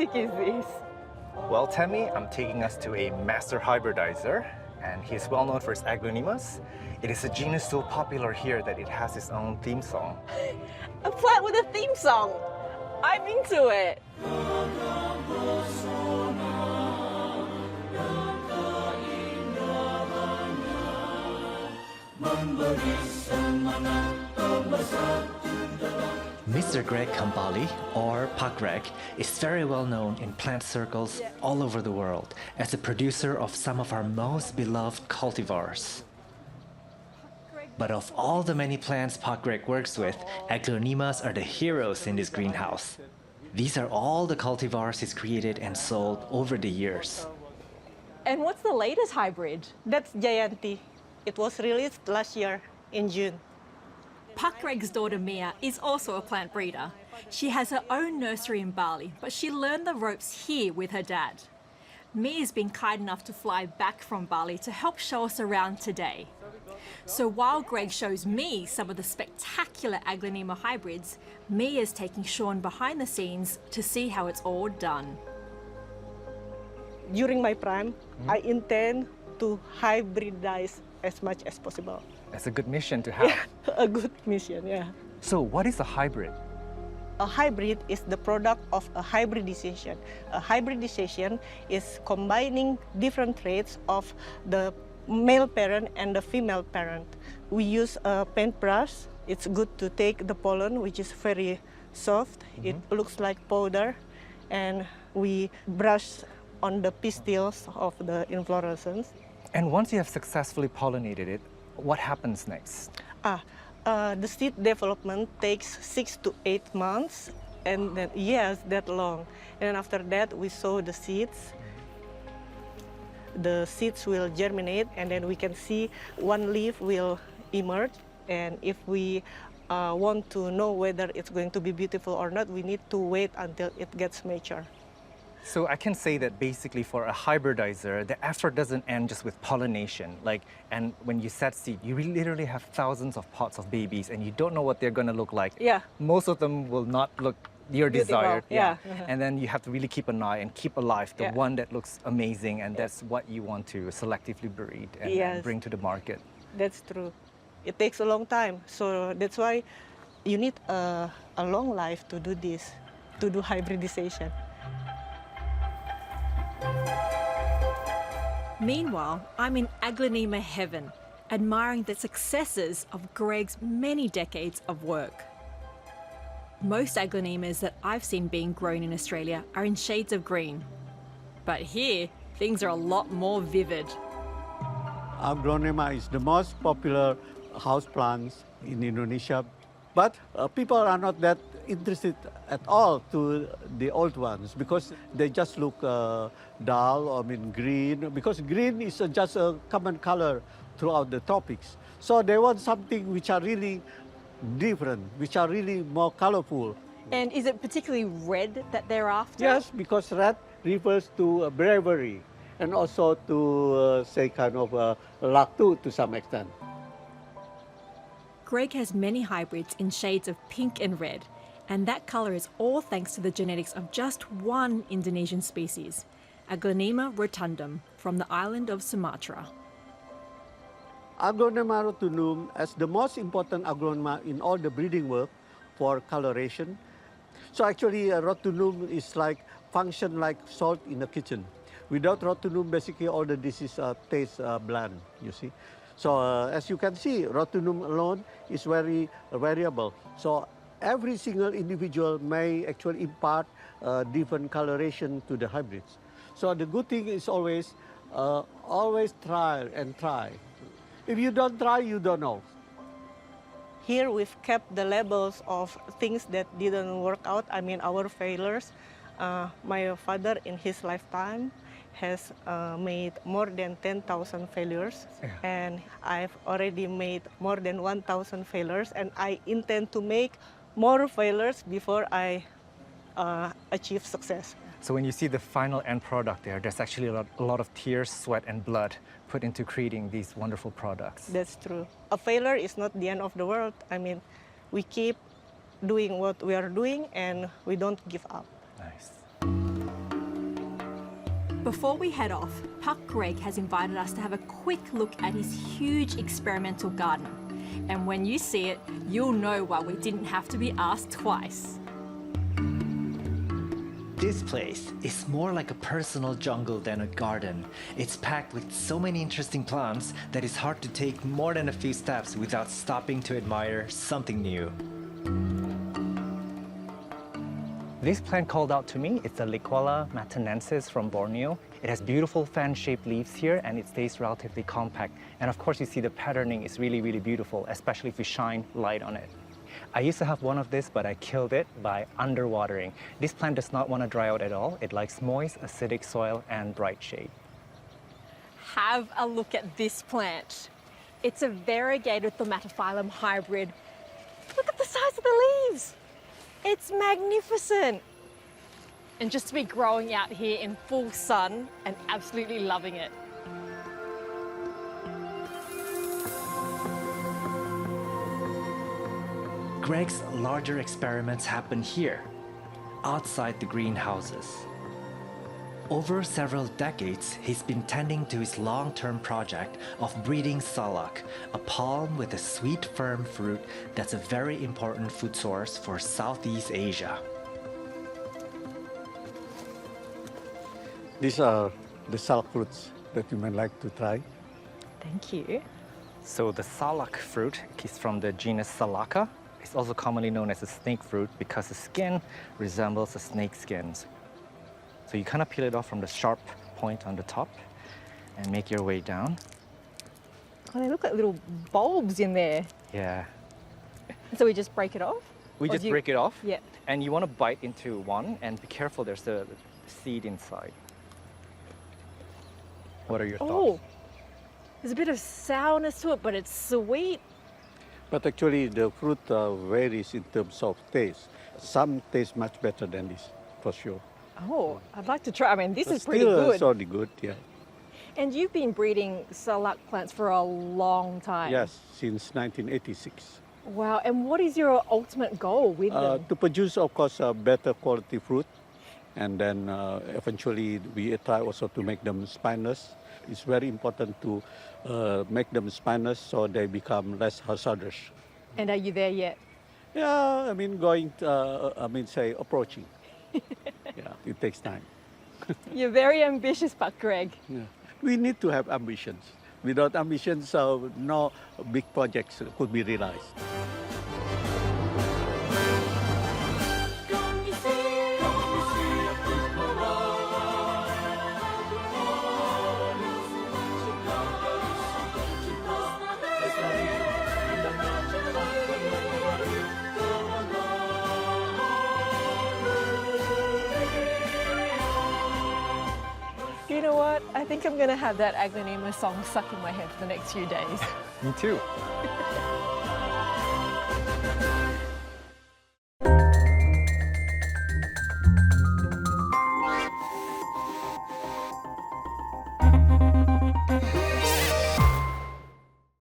music is this? Well, Tammy, I'm taking us to a master hybridizer, and he's well known for his Aglaonemas. It is a genus so popular here that it has its own theme song. A plant with a theme song. I'm into it. Mr. Greg Hambali, or Greg, is very well known in plant circles all over the world as a producer of some of our most beloved cultivars. But of all the many plants Greg works with, Aglaonemas are the heroes in this greenhouse. These are all the cultivars he's created and sold over the years. And what's the latest hybrid? That's Jayanti. It was released last year in June. Greg's daughter Mia is also a plant breeder. She has her own nursery in Bali, but she learned the ropes here with her dad. Mia's been kind enough to fly back from Bali to help show us around today. So while Greg shows me some of the spectacular Aglaonema hybrids, Mia's taking Sean behind the scenes to see how it's all done. During my prime, I intend to hybridize as much as possible. That's a good mission to have. A good mission, yeah. So what is a hybrid? A hybrid is the product of a hybridization. A hybridization is combining different traits of the male parent and the female parent. We use a paintbrush. It's good to take the pollen, which is very soft. It looks like powder, and we brush on the pistils of the inflorescence. And once you have successfully pollinated it, what happens next? The seed development takes 6 to 8 months, and then, yes, that long. And after that, we sow the seeds. The seeds will germinate, and then we can see one leaf will emerge. And if we want to know whether it's going to be beautiful or not, we need to wait until it gets mature. So I can say that basically for a hybridizer, the effort doesn't end just with pollination. And when you set seed, you literally have thousands of pots of babies, and you don't know what they're going to look like. Yeah. Most of them will not look your Beautiful, desired. yeah. And then you have to really keep an eye and keep alive the one that looks amazing, and that's what you want to selectively breed and bring to the market. That's true. It takes a long time, so that's why you need a long life to do this, to do hybridization. Meanwhile, I'm in Aglaonema heaven, admiring the successes of Greg's many decades of work. Most Aglaonemas that I've seen being grown in Australia are in shades of green. But here, things are a lot more vivid. Aglaonema is the most popular houseplants in Indonesia, but people are not that interested at all to the old ones because they just look dull, green, because green is just a common color throughout the tropics. So they want something which are really different, which are really more colorful. And is it particularly red that they're after? Yes, because red refers to bravery and also to say kind of luck too, to some extent. Greg has many hybrids in shades of pink and red, and that colour is all thanks to the genetics of just one Indonesian species, Aglaonema rotundum, from the island of Sumatra. Aglaonema rotundum is the most important aglaonema in all the breeding work for coloration. So actually, rotundum is function like salt in the kitchen. Without rotundum, basically all the dishes taste bland, you see. So as you can see, rotundum alone is very variable. So every single individual may actually impart different coloration to the hybrids. So the good thing is always try and try. If you don't try, you don't know. Here we've kept the labels of things that didn't work out, our failures. My father in his lifetime has made more than 10,000 failures, and I've already made more than 1,000 failures, and I intend to make more failures before I achieve success. So when you see the final end product there's actually a lot of tears, sweat, and blood put into creating these wonderful products. That's true. A failure is not the end of the world. We keep doing what we are doing, and we don't give up. Nice. Before we head off, Pak Greg has invited us to have a quick look at his huge experimental garden. And when you see it, you'll know why we didn't have to be asked twice. This place is more like a personal jungle than a garden. It's packed with so many interesting plants that it's hard to take more than a few steps without stopping to admire something new. This plant called out to me. It's a Liquala matanensis from Borneo. It has beautiful fan-shaped leaves here and it stays relatively compact. And of course you see the patterning is really, really beautiful, especially if you shine light on it. I used to have one of this, but I killed it by underwatering. This plant does not want to dry out at all. It likes moist, acidic soil and bright shade. Have a look at this plant. It's a variegated Thaumatophyllum hybrid. Look at the size of the leaves. It's magnificent. And just to be growing out here in full sun and absolutely loving it. Greg's larger experiments happen here, outside the greenhouses. Over several decades, he's been tending to his long-term project of breeding salak, a palm with a sweet, firm fruit that's a very important food source for Southeast Asia. These are the salak fruits that you might like to try. Thank you. So the salak fruit is from the genus Salaka. It's also commonly known as a snake fruit because the skin resembles a snake's skin. So you kind of peel it off from the sharp point on the top and make your way down. Oh, they look like little bulbs in there. Yeah. So we just break it off? We Or just do you- break it off. Yeah. And you want to bite into one and be careful, there's a seed inside. What are your Oh, thoughts? there's a bit of sourness to it, but it's sweet. But actually the fruit varies in terms of taste. Some taste much better than this, for sure. Oh, I'd like to try. I mean, this But is pretty still, good. it's already good, yeah. And you've been breeding salak plants for a long time. Yes, since 1986. Wow. And what is your ultimate goal with them? To produce, of course, a better quality fruit. And then eventually we try also to make them spineless. It's very important to make them spineless so they become less hazardous. And are you there yet? Yeah, I mean, approaching. Yeah, it takes time. You're very ambitious, Pak Greg. Yeah. We need to have ambitions. Without ambitions, no big projects could be realized. You know what? I think I'm going to have that Aglaonemas song stuck in my head for the next few days. Me too.